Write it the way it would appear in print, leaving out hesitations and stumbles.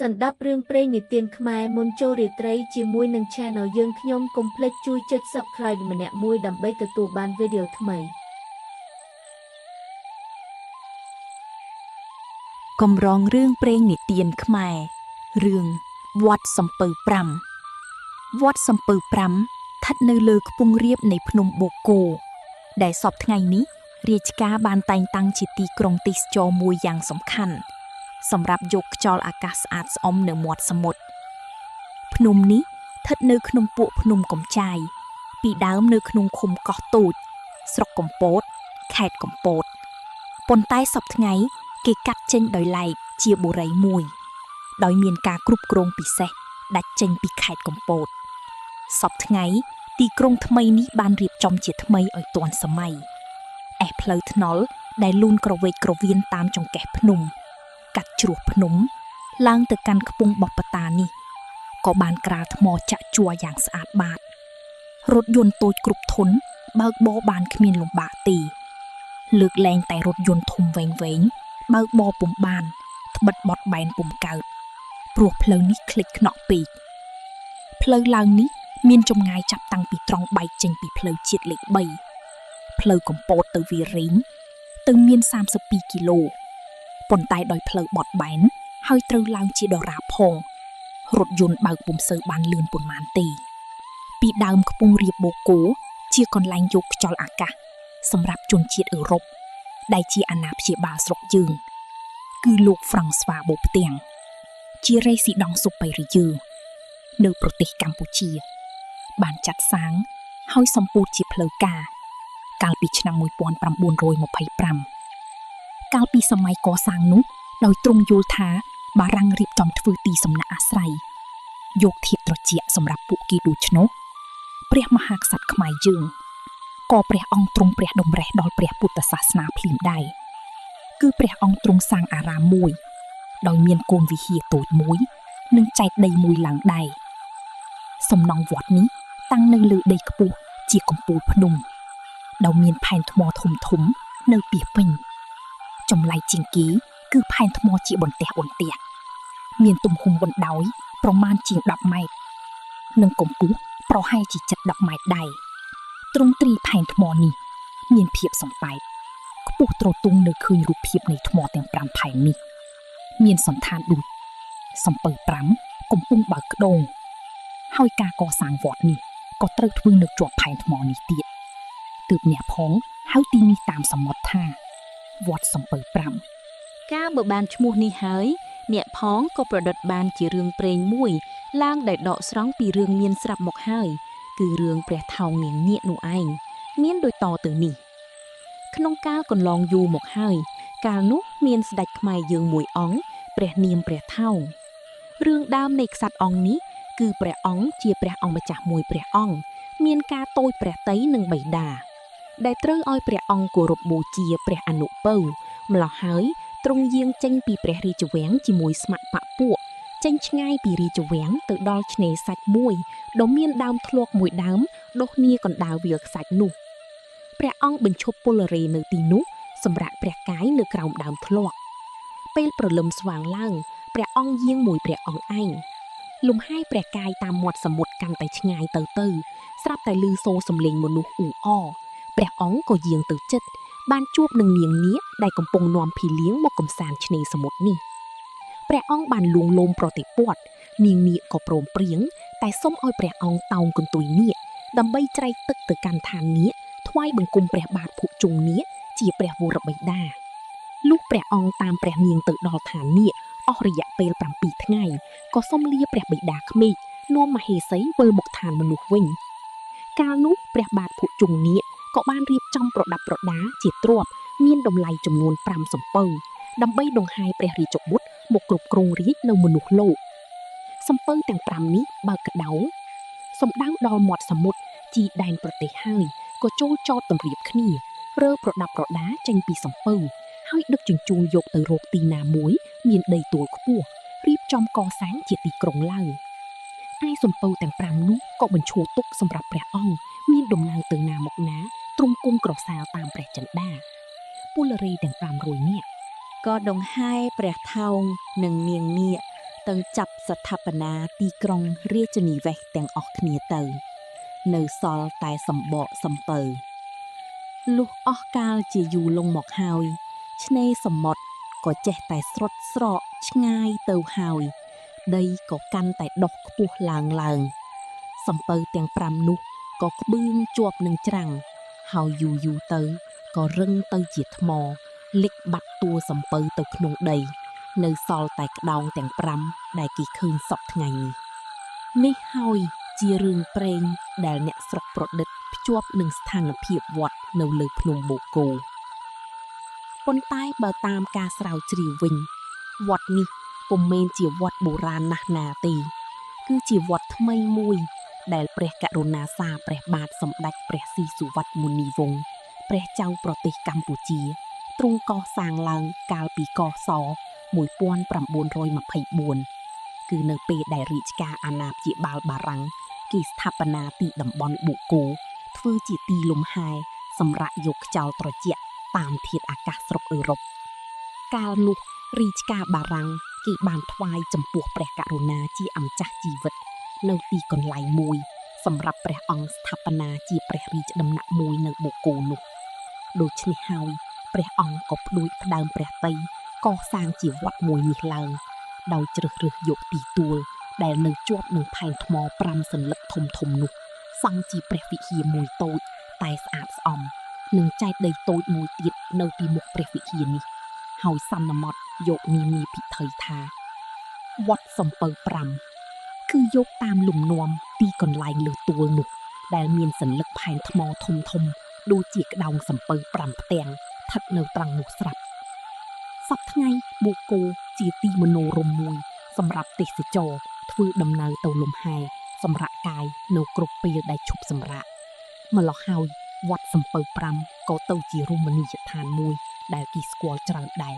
សន្តាប់រឿងព្រេងនិទានខ្មែរមុនចូលរាត្រីជាមួយនឹង Channel យើងខ្ញុំកុំភ្លេចជួយចុច Subscribe ម្នាក់មួយដើម្បីទទួលបានវីដេអូថ្មីកម្រងរឿងព្រេងនិទានខ្មែររឿងវត្តសំពៅ5វត្តសំពៅ5ស្ថិតនៅលើខ្ពង់រាបនៃភ្នំបូកគោដែលសពថ្ងៃនេះរាជការបានតែងតាំងជាទីក្រុងទេសចរមួយយ៉ាងសំខាន់សម្រាប់យកខ្យល់អាកាសស្អាតស្អំនៅមាត់សមុទ្រភ្នំនេះស្ថិតនៅក្នុងពួកភ្នំកំចាយពីដើមនៅក្នុងឃុំកោះតូចស្រុកកំពតខេត្តកំពតប៉ុន្តែសប្តាហ៍ថ្ងៃគេកាត់ចេញដោយឡែកជាបុរីមួយដោយមានការគ្រប់គ្រងពិសេសដាច់ចេញពីខេត្តកំពតសប្តាហ៍ថ្ងៃទីក្រុងថ្មីនេះបានរៀបចំជាថ្មីឲ្យទាន់សម័យផ្លូវថ្នល់ដែលលូនក្រវេកក្រវៀនតាមចង្កេះភ្នំកាត់ជ្រោះភ្នំឡើងទៅកាន់ខ្ពង់បបតានេះក៏បានក្រាលថ្មចាក់ជ័រយ៉ាងស្អាតបាតរថយន្តតូចគ្រប់ធុនបើកបរបានគ្មានលំបាកទេលើកលែងតែរថយន្តធំវែងបើកបរពុំបានត្បិតបត់បែនពុំកើតព្រោះផ្លូវនេះក្លេកខ្នក់ពេកផ្លូវឡើងនេះមានចម្ងាយចាប់តាំងពីត្រង់បែកចេញពីផ្លូវជាតិលេខ3ផ្លូវកំពតទៅវារីងទៅមាន32គីឡូប៉ុន្តែដោយផ្លូវបត់បែនហើយត្រូវឡើងជាដរាបផងរថយន្តបើកពុំសូវបានលឿនប៉ុន្មានទេពីដើមខ្ពង់រាបបូកគោជាកន្លែងយកខ្យល់អាកាសសម្រាប់ជនជាតិអឺរ៉ុបដែលជាអាណាព្យាបាលស្រុកយើងគឺលោកហ្វ្រង់ស្វាបូផ្ទាំងជារេស៊ីដង់ស៊ុបបៃរីយើនៅប្រទេសកម្ពុជាបានចាត់សាងហើយសម្ពោធជាផ្លូវការកាលពីឆ្នាំ1925កាលពីសម័យកសាងនោះដោយទ្រង់យល់ថាបារាំងរៀបចំធ្វើទីសំណាក់អាស្រ័យយកធាតុត្រជាក់សម្រាប់ពួកគេដូច្នោះព្រះមហាក្សត្រខ្មែរយើងក៏ព្រះអង្គទ្រង់ព្រះតម្រេះដល់ព្រះពុទ្ធសាសនាភ្លាមដែរគឺព្រះអង្គទ្រង់សាងអារាមមួយដោយមានកូនវិហារតូចមួយនិងចែកដីមួយឡើងដែរសំណង់វត្តនេះតាំងនៅលើដីខ្ពស់ជាកំពូលភ្នំដោយមានផែនថ្មធំនៅពីពេញចម្លែកជាងគេគឺផែនថ្មជាបន្ទះមានទំហំបណ្ដោយប្រមាណជាង10ម៉ែត្រនិងកម្ពស់ប្រហែលជា70ម៉ែត្រដែរទ្រង់ទ្រីផែនថ្មនេះមានភាពសំប៉ែតខ្ពស់ទ្រទង់នៅឃើញរូបភាពនៃថ្មទាំង5ផែននេះមានសន្តានដូចសំពៅ5កំពុងបើកក្តោងហើយការកសាងវត្តនេះក៏ត្រូវធ្វើនៅជាប់ផែនថ្មនេះទៀតទើបអ្នកផងហៅទីនេះតាមសមុទ្រថាវត្តសំពៅ5កាលបើបានឈ្មោះនេះហើយអ្នកផងក៏ប្រឌិតបានជារឿងព្រេងមួយឡើងដែលដកស្រង់ពីរឿងមានស្រាប់មកហើយគឺរឿងព្រះថោងនាងនាគនោះឯងមានដូចតទៅនេះក្នុងកាលកន្លងយូរមកហើយកាលនោះមានស្ដេចខ្មែរយើងមួយអង្គព្រះនាមព្រះថោងរឿងដើមនៃក្សត្រអង្គនេះគឺព្រះអង្គជាព្រះអង្គម្ចាស់មួយព្រះអង្គមានការតូចព្រះតីនិងបិតាដែលត្រូវឲ្យព្រះអង្គគោរពបូជាព្រះអនុពៅម្ល៉េះហើយទ្រង់យាងចេញពីព្រះរាជវាំងជាមួយស្ម័គ្របពួកចេញឆ្ងាយពីរាជវាំងទៅដល់ឆ្នេរសាច់មួយដ៏មានដើមធ្លកមួយដើមដុះនីកណ្ដាលវាលខ្សាច់នោះព្រះអង្គបញ្ឈប់ពលរេនៅទីនោះសម្រាប់ព្រះកាយនៅក្រោមដើមធ្លកពេលព្រលឹមស្វាងឡើងព្រះអង្គយាងមួយព្រះអង្គឯងលំហែព្រះកាយតាមមាត់សមុទ្រកាន់តែឆ្ងាយទៅស្រាប់តែឮសូរសំឡេងមនុស្សអ៊ូអរព្រះអង្គក៏យាងទៅជិតបានជួបនឹងនាងនាគដែលកំពុងនាំភីលៀងមកកំសាន្តឆ្នេរសមុទ្រនេះព្រះអង្គបានលួងលោមប្រតិព័ទ្ធនាងនាគក៏ព្រមព្រៀងតែសុំឲ្យព្រះអង្គតោងកន្ទុយនាគដើម្បីច្រែកទឹកទៅកាន់ឋាននាគថ្វាយបង្គំព្រះបាទភុជង្គនាគជាព្រះវរបិតាលុះព្រះអង្គតាមព្រះនាងទៅដល់ឋាននាគអស់រយៈពេល7ថ្ងៃក៏សុំលាព្រះបិតាក្មេកនាំមហេសីវិលមកឋានមនុស្សវិញកាលនោះព្រះបាទភុជង្គនាគក៏បានរៀបចំប្រដាប់ប្រដាជាទ្រព្យមានតម្លៃចំនួន5សំពៅដើម្បីដង្ហែព្រះរាជបុត្រមកគ្រប់គ្រងរាជនៅមនុស្សលោកសំពៅទាំង5នេះបើកក្តៅសំដៅដល់មាត់សមុទ្រជីដែនប្រទេសហើយក៏ចូលចតតម្រៀបគ្នារើប្រដាប់ប្រដាចេញពីសំពៅហើយដឹកជញ្ជូនយកទៅរកទីណាមួយមានដីទួលខ្ពស់រៀបចំកសាងជាទីក្រុងឡើងឯសំពៅទាំង5នោះក៏បញ្ឈរទុកសម្រាប់ព្រះអង្គមានដំណើរទៅណាមកណាទ្រង់គង់ក្រសាលតាមព្រះចិន្តាពលរេទាំង500នាក់ក៏ដង្ហែព្រះថោងនិងនាងនាគ ទៅចាប់ស្ថាបនាទីក្រុងរាជនិវេសទាំងអស់គ្នាទៅនៅសល់តែសម្បកសំពៅលុះអស់កាលជាយូរលងមកហើយឆ្នេរសមុទ្រក៏ចេះតែស្រុតស្រកឆ្ងាយទៅហើយដីក៏កាន់តែដុះខ្ពស់ឡើងសំពៅទាំង5នោះក៏ក្បឿងជាប់នឹងច្រាំងហើយយូរទៅក៏រឹងទៅជាថ្មលិចបាត់តួសំពៅទៅក្នុងដីនៅសល់តែក្តោងទាំង5ដែលគេឃើញសពថ្ងៃនេះហើយជារឿងព្រេងដែលអ្នកស្រុកប្រឌិតភ្ជាប់នឹងស្ថានភាពវត្តនៅលើភ្នំបូកគោប៉ុន្តែបើតាមការស្រាវជ្រាវវិញវត្តនេះពុំមែនជាវត្តបុរាណណាស់ណាទេគឺជាវត្តថ្មីមួយដែលព្រះករុណាសាព្រះបាទសម្ដេចព្រះស៊ីសុវត្ថិមុនីវង្សព្រះចៅប្រទេសកម្ពុជាទ្រង់កសាងឡើងកាលពីកស1924គឺនៅពេលដែលរាជការអាណាព្យាបាលបារាំងគេស្ថាបនាទីតំបន់បូកគោធ្វើជាទីលំហែសម្រាប់យកខ្យល់ត្រជាក់តាមធាតុអាកាសស្រុកអឺរ៉ុបកាលនោះរាជការបារាំងគេបានថ្វាយចំពោះព្រះករុណាជាអម្ចាស់ជីវិតនៅទីកន្លែងមួយសម្រាប់ព្រះអង្គស្ថាបនាជាព្រះរាជដំណាក់មួយនៅបូកគោនោះដូច្នេះហើយព្រះអង្គក៏ផ្ដួចផ្ដើមព្រះតីកសាងជាវត្តមួយនេះឡើងដោយជ្រើសរើសយកទីទួលដែលនៅជាប់នឹងផែនថ្ម5សន្លឹកធំនោះសង់ជាព្រះវិហារមួយតូចតែស្អាតស្អំនិងចែកដីតូចមួយទៀតនៅពីមុខព្រះវិហារនេះហើយសន្មតយកនាមពិធីថាវត្តសំពៅ5គឺយកតាមលំនាំទីកន្លែងលើទួលនោះដែលមានសន្លឹកផែនថ្មធំដូចជាក្តោងសំពៅ5ផ្ទាំងស្ថិតនៅត្រង់នោះស្រាប់សប្តាហ៍ថ្ងៃបូកគោជាទីមនោរម្យមួយសម្រាប់ទេសចរធ្វើដំណើរទៅលំហែសម្រាប់កាយនៅគ្រប់ពេលដែលឈប់សម្រាកម្ល៉េះហើយវត្តសំពៅ5ក៏ទៅជារមណីយដ្ឋានមួយដែលគេស្គាល់ច្រើនដែរ